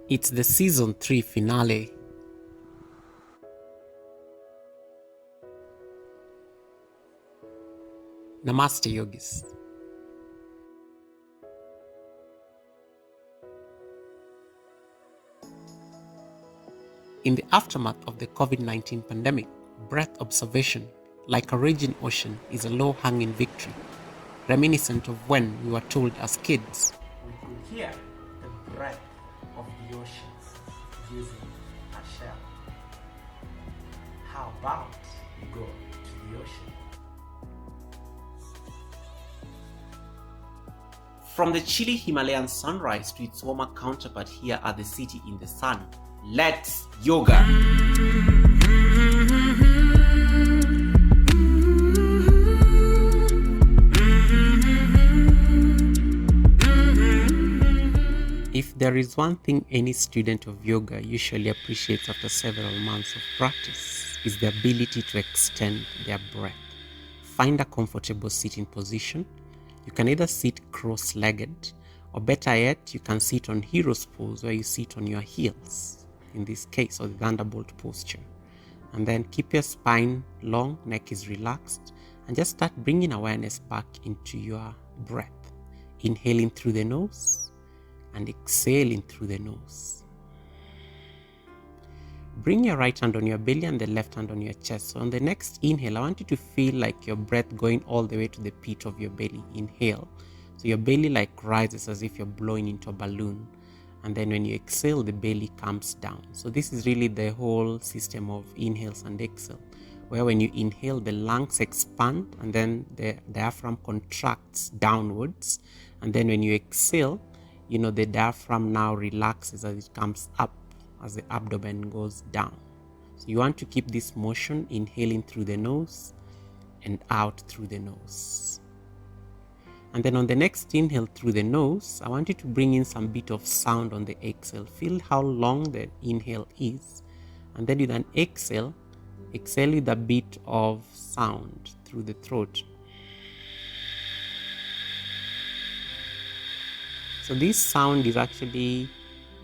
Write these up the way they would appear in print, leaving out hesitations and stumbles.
It's the season 3 finale. Namaste, yogis. In the aftermath of the COVID-19 pandemic, breath observation, like a raging ocean, is a low-hanging victory, reminiscent of when we were told as kids, we could hear the breath of the oceans using a shell. How about we go to the ocean? From the chilly Himalayan sunrise to its warmer counterpart here at the city in the sun, let's yoga. If there is one thing any student of yoga usually appreciates after several months of practice, is the ability to extend their breath. Find a comfortable sitting position. You can either sit cross-legged, or better yet, you can sit on hero's pose where you sit on your heels, in this case, or the thunderbolt posture. And then keep your spine long, neck is relaxed, and just start bringing awareness back into your breath. Inhaling through the nose and exhaling through the nose. Bring your right hand on your belly and the left hand on your chest. So on the next inhale, I want you to feel like your breath going all the way to the pit of your belly. Inhale. So your belly like rises as if you're blowing into a balloon. And then when you exhale, the belly comes down. So this is really the whole system of inhales and exhale, where when you inhale, the lungs expand and then the diaphragm contracts downwards. And then when you exhale, the diaphragm now relaxes as it comes up, as the abdomen goes down. So you want to keep this motion, inhaling through the nose and out through the nose. And then on the next inhale through the nose, I want you to bring in some bit of sound on the exhale. Feel how long the inhale is. And then with an exhale with a bit of sound through the throat. So this sound is actually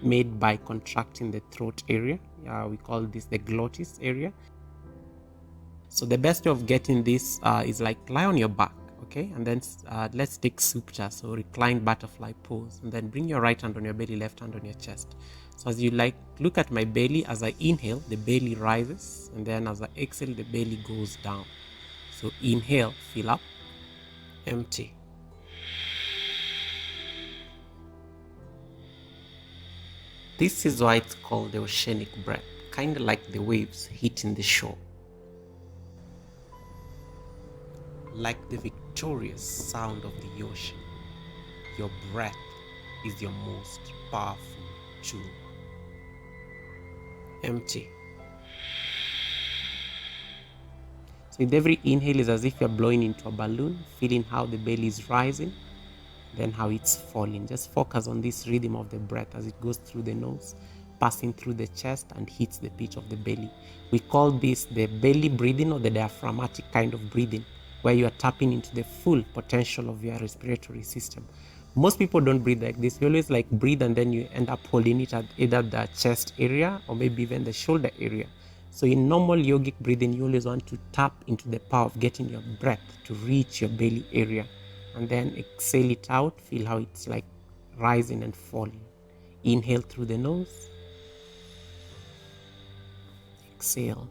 made by contracting the throat area. We call this the glottis area. So the best way of getting this is like lie on your back, okay? And then let's take supta, so reclined butterfly pose. And then bring your right hand on your belly, left hand on your chest. So as you look at my belly, as I inhale, the belly rises. And then as I exhale, the belly goes down. So inhale, fill up, empty. This is why it's called the oceanic breath, kind of like the waves hitting the shore. Like the victorious sound of the ocean, your breath is your most powerful tool. Empty. So with every inhale is as if you're blowing into a balloon, feeling how the belly is rising, then how it's falling. Just focus on this rhythm of the breath as it goes through the nose, passing through the chest and hits the pit of the belly. We call this the belly breathing or the diaphragmatic kind of breathing, where you are tapping into the full potential of your respiratory system. Most people don't breathe like this. You always breathe and then you end up holding it at either the chest area or maybe even the shoulder area. So in normal yogic breathing, you always want to tap into the power of getting your breath to reach your belly area. And then exhale it out. Feel how it's like rising and falling. Inhale through the nose. Exhale.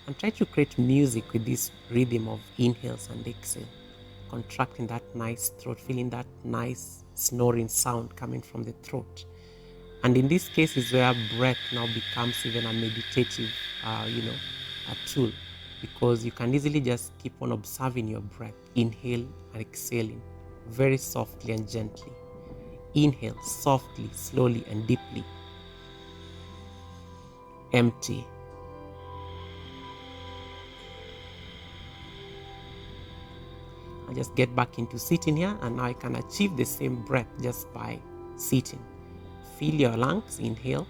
And try to create music with this rhythm of inhales and exhale. Contracting that nice throat, feeling that nice snoring sound coming from the throat. And in this case is where breath now becomes even a meditative, a tool, because you can easily just keep on observing your breath, inhale and exhaling very softly and gently. Inhale softly, slowly and deeply. Empty. I just get back into sitting here, and now I can achieve the same breath just by sitting. Feel your lungs, inhale.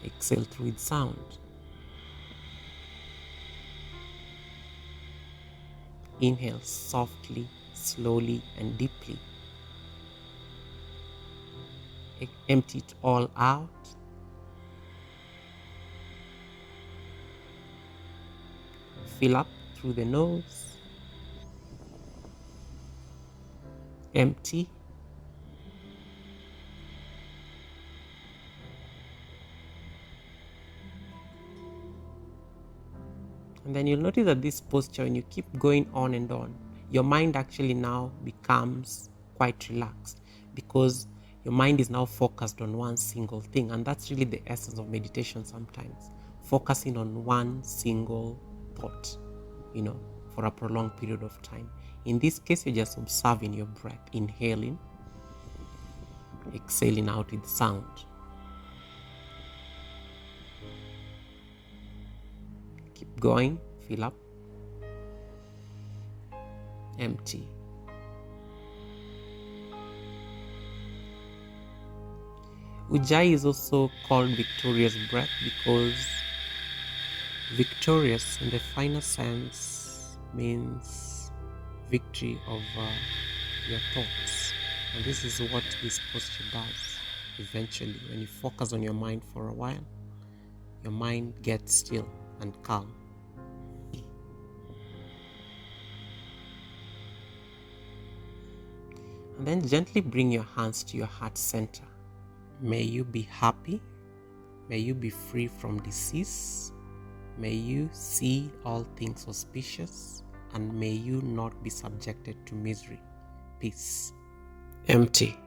Exhale through its sound. Inhale softly, slowly, and deeply. Empty it all out. Fill up through the nose. Empty. And then you'll notice that this posture, when you keep going on and on, your mind actually now becomes quite relaxed because your mind is now focused on one single thing. And that's really the essence of meditation sometimes, focusing on one single thought, for a prolonged period of time. In this case, you're just observing your breath, inhaling, exhaling out with sound. Keep going, fill up, empty. Ujjayi is also called victorious breath because victorious in the finer sense means victory over your thoughts. And this is what this posture does. Eventually, when you focus on your mind for a while, your mind gets still and calm. And then gently bring your hands to your heart center. May you be happy. May you be free from disease. May you see all things auspicious. And may you not be subjected to misery. Peace. Empty.